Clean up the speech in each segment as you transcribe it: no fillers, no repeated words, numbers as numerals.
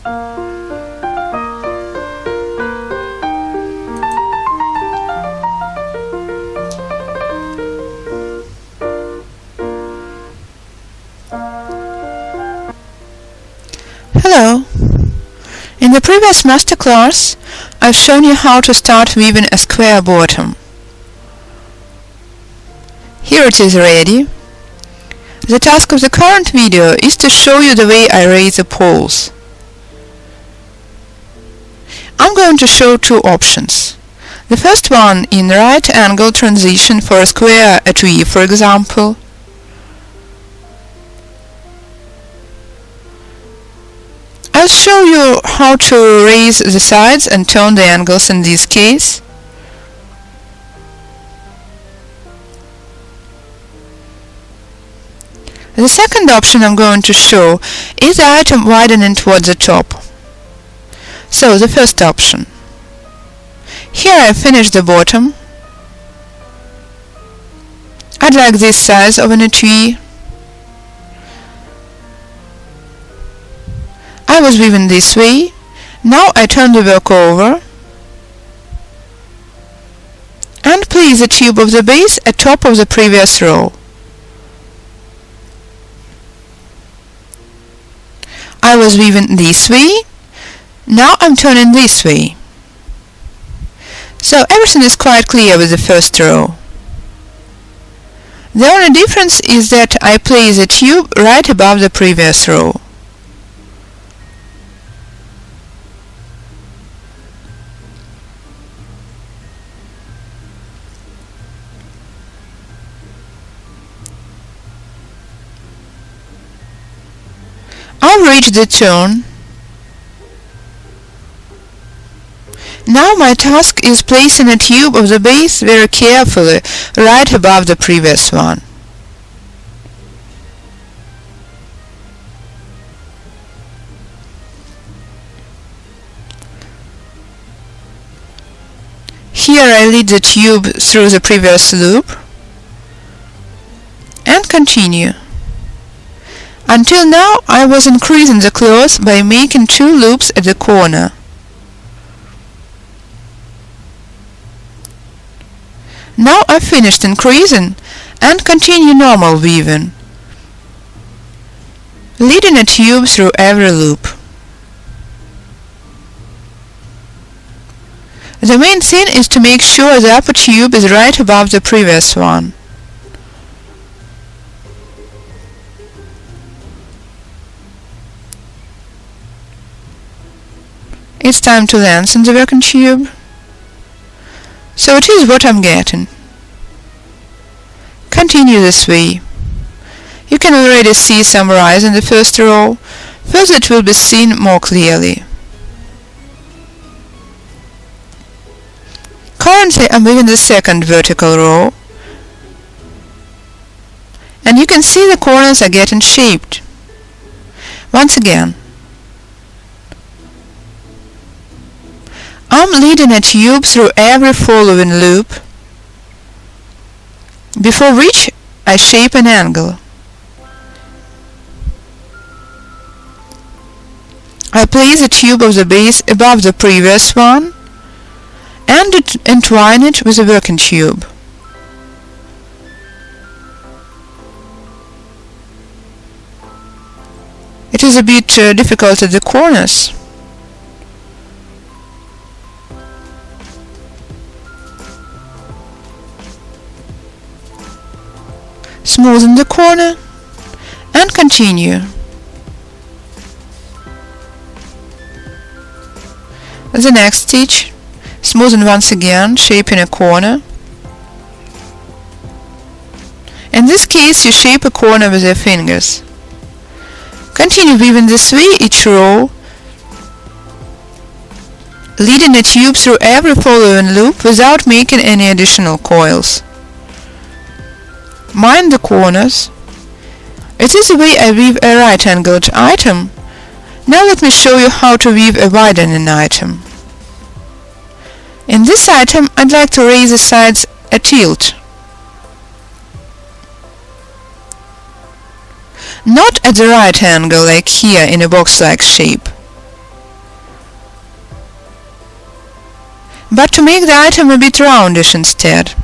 Hello! In the previous masterclass, I've shown you how to start weaving a square bottom. Here it is ready. The task of the current video is to show you the way I raise the poles. I'm going to show two options. The first one in right angle transition for a square etui, for example. I'll show you how to raise the sides and turn the angles in this case. The second option I'm going to show is the item widening towards the top. So, the first option. Here I finished the bottom. I'd like this size of an etui. I was weaving this way. Now I turn the work over and place the tube of the base at top of the previous row. I was weaving this way. Now I'm turning this way. So everything is quite clear with the first row. The only difference is that I place the tube right above the previous row. I've reached the turn. Now my task is placing a tube of the base very carefully right above the previous one. Here I lead the tube through the previous loop and continue. Until now I was increasing the cloth by making two loops at the corner. Now I've finished increasing and continue normal weaving, leading a tube through every loop. The main thing is to make sure the upper tube is right above the previous one. It's time to lengthen the working tube. So it is what I'm getting. Continue this way. You can already see some rise in the first row. Further it will be seen more clearly. Currently I'm weaving the second vertical row, and you can see the corners are getting shaped. Once again, I'm leading a tube through every following loop, before which I shape an angle. I place the tube of the base above the previous one and entwine it with the working tube. It is a bit difficult at the corners. Smoothen the corner and continue. The next stitch, smoothen once again, shaping a corner. In this case you shape a corner with your fingers. Continue weaving this way each row, leading a tube through every following loop without making any additional coils. Mind the corners. It is the way I weave a right-angled item. Now let me show you how to weave a widening item. In this item I'd like to raise the sides a tilt. Not at the right angle like here in a box-like shape. but to make the item a bit roundish instead.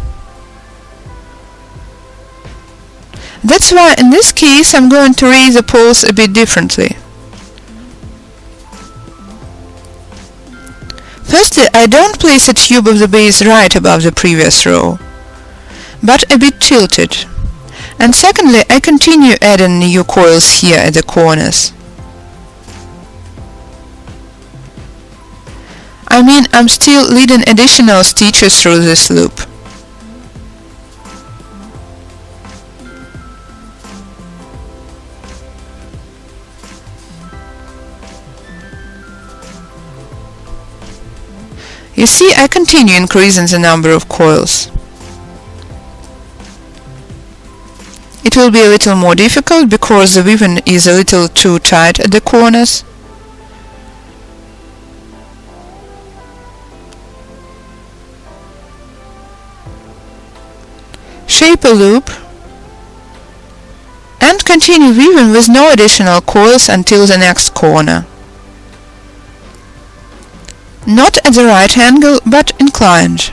That's why in this case I'm going to raise the poles a bit differently. Firstly, I don't place the tube of the base right above the previous row, but a bit tilted. And secondly, I continue adding new coils here at the corners. I mean, I'm still leading additional stitches through this loop. You see, I continue increasing the number of coils. It will be a little more difficult because the weaving is a little too tight at the corners. Shape a loop and continue weaving with no additional coils until the next corner. Not at the right angle, but inclined.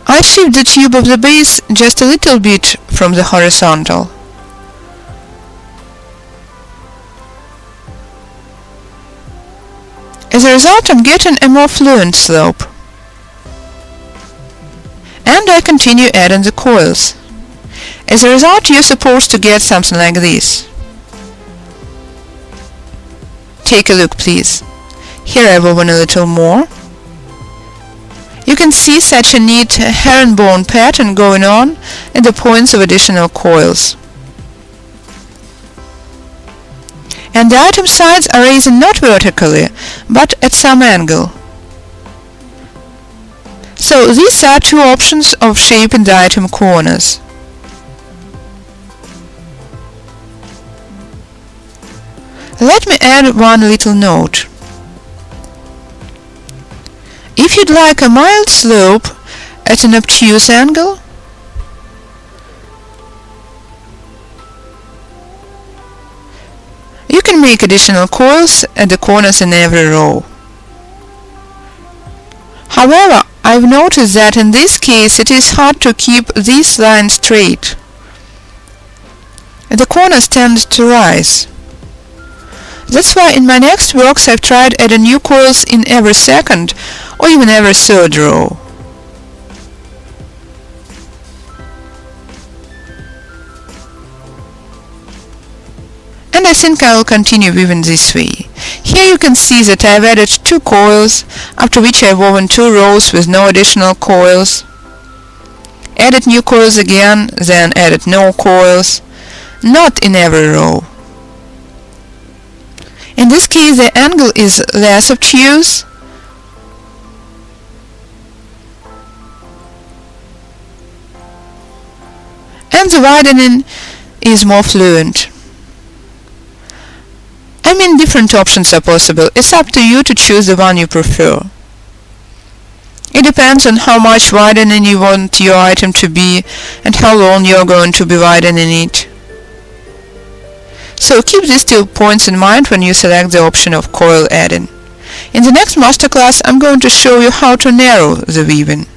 I shift the tube of the base just a little bit from the horizontal. As a result, I'm getting a more fluent slope. And I continue adding the coils. As a result, you're supposed to get something like this. Take a look, please. Here I woven a little more. You can see such a neat herringbone pattern going on at the points of additional coils. And the item sides are raising not vertically, but at some angle. So these are two options of shaping the item corners. Let me add one little note. If you'd like a mild slope at an obtuse angle, you can make additional coils at the corners in every row. However, I've noticed that in this case it is hard to keep these lines straight. The corners tend to rise. That's why in my next works I've tried adding new coils in every second or even every third row. And I think I will continue weaving this way. Here you can see that I've added 2 coils, after which I've woven 2 rows with no additional coils, added new coils again, then added no coils, not in every row. In this case the angle is less obtuse, and the widening is more fluent. I mean, different options are possible. It's up to you to choose the one you prefer. It depends on how much widening you want your item to be and how long you are going to be widening it. So keep these 2 points in mind when you select the option of coil adding. In the next masterclass I'm going to show you how to narrow the weaving.